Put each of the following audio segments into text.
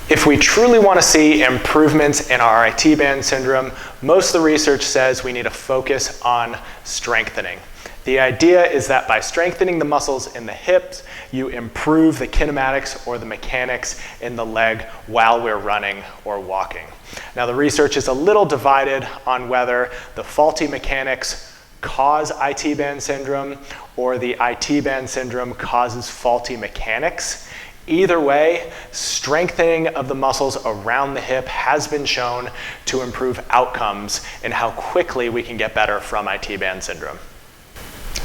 If we truly want to see improvements in our IT band syndrome, most of the research says we need to focus on strengthening. The idea is that by strengthening the muscles in the hips, you improve the kinematics or the mechanics in the leg while we're running or walking. Now, the research is a little divided on whether the faulty mechanics cause IT band syndrome or the IT band syndrome causes faulty mechanics. Either way, strengthening of the muscles around the hip has been shown to improve outcomes in how quickly we can get better from IT band syndrome.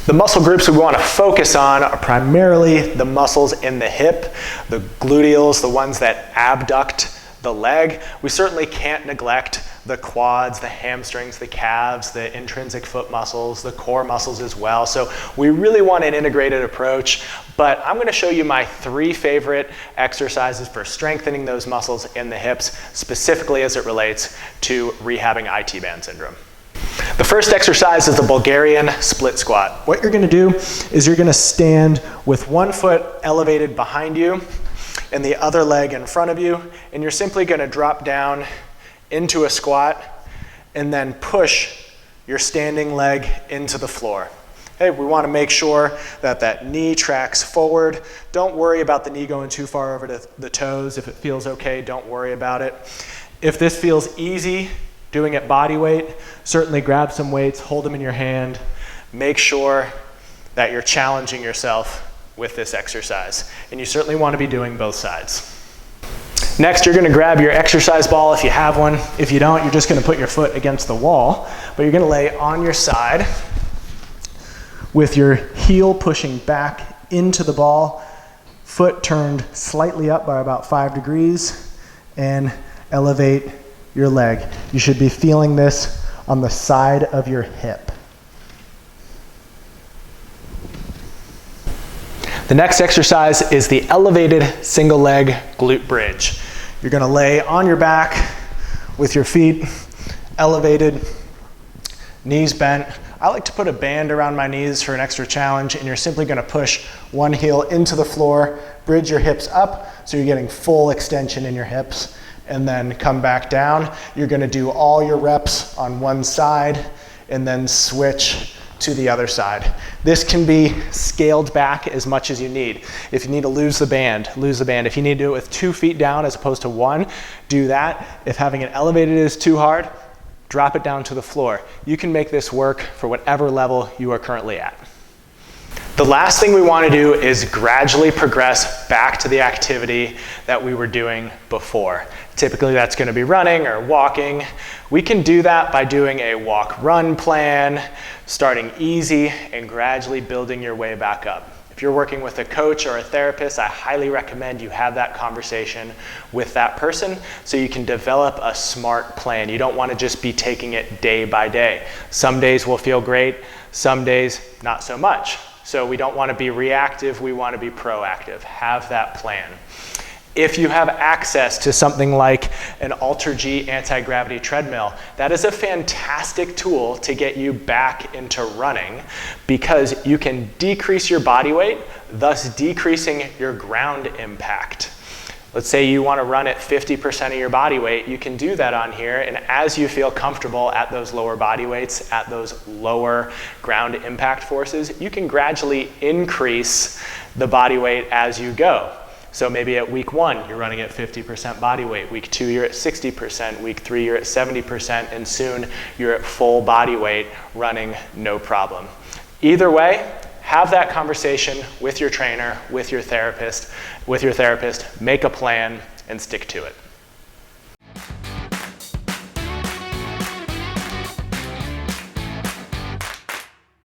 The muscle groups we want to focus on are primarily the muscles in the hip, the gluteals, the ones that abduct the leg. We certainly can't neglect the quads, the hamstrings, the calves, the intrinsic foot muscles, the core muscles as well. So we really want an integrated approach, but I'm going to show you my 3 favorite exercises for strengthening those muscles in the hips, specifically as it relates to rehabbing IT band syndrome. The first exercise is the Bulgarian split squat. What you're going to do is you're going to stand with one foot elevated behind you and the other leg in front of you, and you're simply going to drop down into a squat and then push your standing leg into the floor. Okay, we want to make sure that that knee tracks forward. Don't worry about the knee going too far over to the toes. If it feels okay, don't worry about it. If this feels easy, doing it body weight, certainly grab some weights, hold them in your hand. Make sure that you're challenging yourself with this exercise. And you certainly want to be doing both sides. Next, you're going to grab your exercise ball if you have one. If you don't, you're just going to put your foot against the wall, but you're going to lay on your side with your heel pushing back into the ball, foot turned slightly up by about 5 degrees, and elevate your leg. You should be feeling this on the side of your hip. The next exercise is the elevated single leg glute bridge. You're going to lay on your back with your feet elevated, knees bent. I like to put a band around my knees for an extra challenge, and you're simply going to push one heel into the floor, bridge your hips up so you're getting full extension in your hips, and then come back down. You're going to do all your reps on one side and then switch to the other side. This can be scaled back as much as you need. If you need to lose the band, lose the band. If you need to do it with 2 feet down as opposed to 1, do that. If having it elevated is too hard, drop it down to the floor. You can make this work for whatever level you are currently at. The last thing we want to do is gradually progress back to the activity that we were doing before. Typically that's going to be running or walking. We can do that by doing a walk-run plan, starting easy and gradually building your way back up. If you're working with a coach or a therapist, I highly recommend you have that conversation with that person so you can develop a smart plan. You don't want to just be taking it day by day. Some days will feel great, some days not so much. So we don't want to be reactive, we want to be proactive. Have that plan. If you have access to something like an AlterG anti-gravity treadmill, that is a fantastic tool to get you back into running because you can decrease your body weight, thus decreasing your ground impact. Let's say you want to run at 50% of your body weight, you can do that on here, and as you feel comfortable at those lower body weights, at those lower ground impact forces, you can gradually increase the body weight as you go. So maybe at week 1, you're running at 50% body weight. Week 2, you're at 60%. Week 3, you're at 70%. And soon, you're at full body weight running no problem. Either way, have that conversation with your trainer, with your therapist, make a plan, and stick to it.